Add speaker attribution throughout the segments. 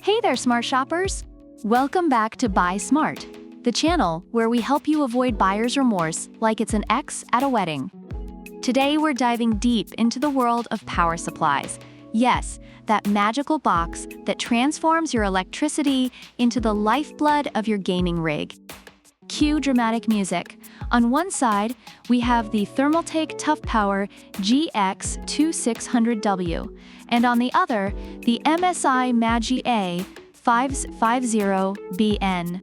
Speaker 1: Hey there, smart shoppers! Welcome back to Buy Smart, the channel where we help you avoid buyer's remorse like it's an ex at a wedding. Today we're diving deep into the world of power supplies. Yes, that magical box that transforms your electricity into the lifeblood of your gaming rig. Cue dramatic music. On one side, we have the Thermaltake Toughpower GX2 600W, and on the other, the MSI A550BN.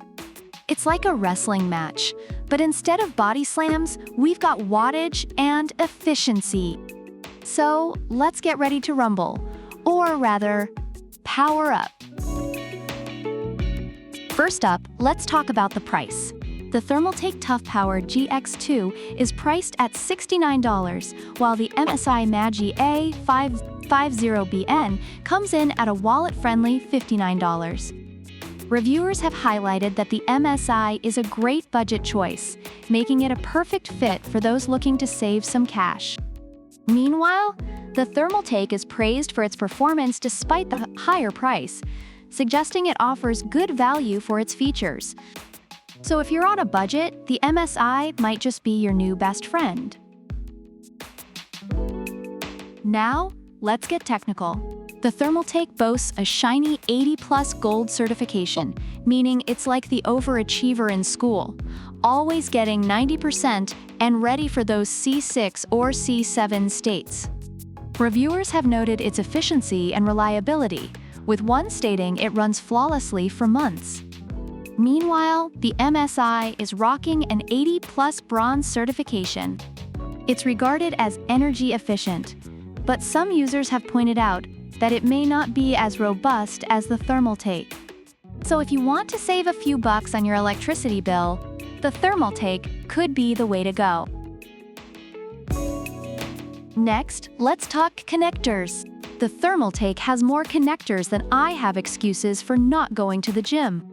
Speaker 1: It's like a wrestling match, but instead of body slams, we've got wattage and efficiency. So let's get ready to rumble, or rather, power up. First up, let's talk about the price. The Thermaltake Toughpower GX2 is priced at $69, while the MSI A550BN comes in at a wallet-friendly $59. Reviewers have highlighted that the MSI is a great budget choice, making it a perfect fit for those looking to save some cash. Meanwhile, the Thermaltake is praised for its performance despite the higher price, suggesting it offers good value for its features. So if you're on a budget, the MSI might just be your new best friend. Now, let's get technical. The Thermaltake boasts a shiny 80+ gold certification, meaning it's like the overachiever in school, always getting 90% and ready for those C6 or C7 states. Reviewers have noted its efficiency and reliability, with one stating it runs flawlessly for months. Meanwhile, the MSI is rocking an 80+ bronze certification. It's regarded as energy efficient, but some users have pointed out that it may not be as robust as the Thermaltake. So if you want to save a few bucks on your electricity bill, the Thermaltake could be the way to go. Next, let's talk connectors. The Thermaltake has more connectors than I have excuses for not going to the gym.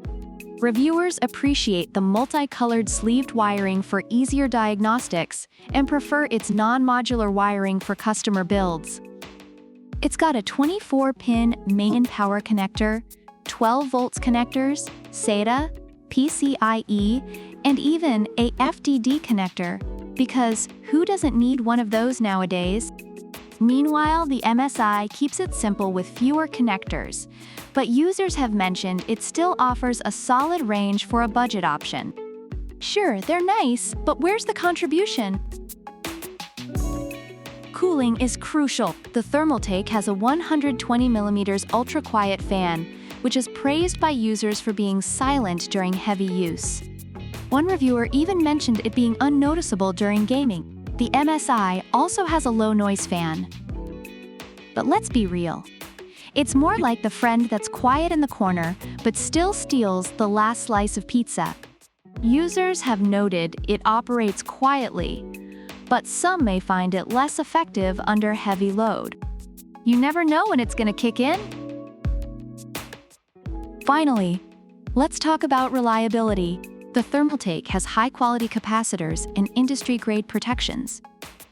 Speaker 1: Reviewers appreciate the multicolored sleeved wiring for easier diagnostics and prefer its non-modular wiring for customer builds. It's got a 24-pin main power connector, 12 volts connectors, SATA, PCIe, and even a FDD connector, because who doesn't need one of those nowadays? Meanwhile, the MSI keeps it simple with fewer connectors, but users have mentioned it still offers a solid range for a budget option. Sure, they're nice, but where's the contribution? Cooling is crucial. The Thermaltake has a 120mm ultra-quiet fan, which is praised by users for being silent during heavy use. One reviewer even mentioned it being unnoticeable during gaming. The MSI also has a low-noise fan. But let's be real. It's more like the friend that's quiet in the corner, but still steals the last slice of pizza. Users have noted it operates quietly, but some may find it less effective under heavy load. You never know when it's gonna kick in. Finally, let's talk about reliability. The Thermaltake has high-quality capacitors and industry-grade protections,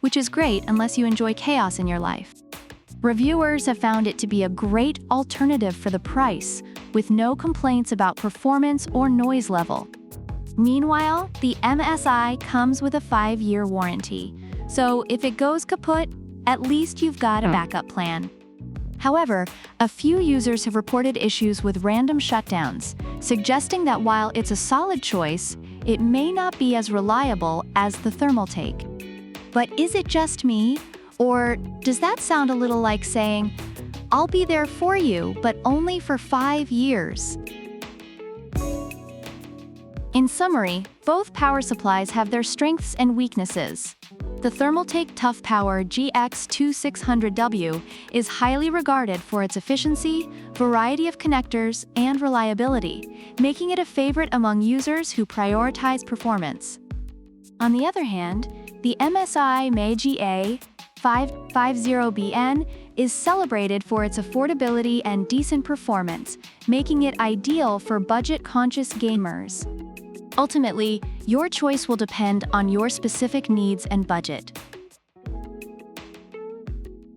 Speaker 1: which is great unless you enjoy chaos in your life. Reviewers have found it to be a great alternative for the price, with no complaints about performance or noise level. Meanwhile, the MSI comes with a 5-year warranty, so if it goes kaput, at least you've got a backup plan. However, a few users have reported issues with random shutdowns, suggesting that while it's a solid choice, it may not be as reliable as the Thermaltake. But is it just me? Or does that sound a little like saying, "I'll be there for you, but only for 5 years"? In summary, both power supplies have their strengths and weaknesses. The Thermaltake Toughpower GX2 600W is highly regarded for its efficiency, variety of connectors, and reliability, making it a favorite among users who prioritize performance. On the other hand, the MSI A550BN is celebrated for its affordability and decent performance, making it ideal for budget-conscious gamers. Ultimately, your choice will depend on your specific needs and budget.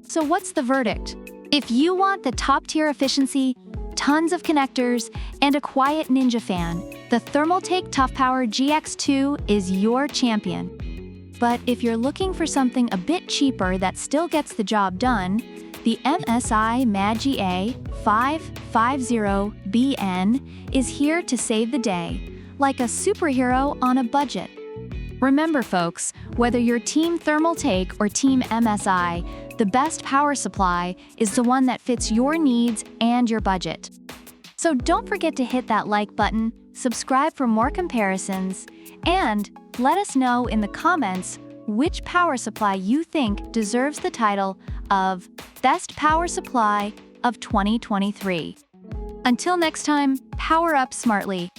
Speaker 1: So what's the verdict? If you want the top-tier efficiency, tons of connectors, and a quiet ninja fan, the Thermaltake Toughpower GX2 is your champion. But if you're looking for something a bit cheaper that still gets the job done, the MSI A550BN is here to save the day, like a superhero on a budget. Remember folks, whether you're Team Thermaltake or Team MSI, the best power supply is the one that fits your needs and your budget. So don't forget to hit that like button, subscribe for more comparisons, and let us know in the comments which power supply you think deserves the title of Best Power Supply of 2023. Until next time, power up smartly.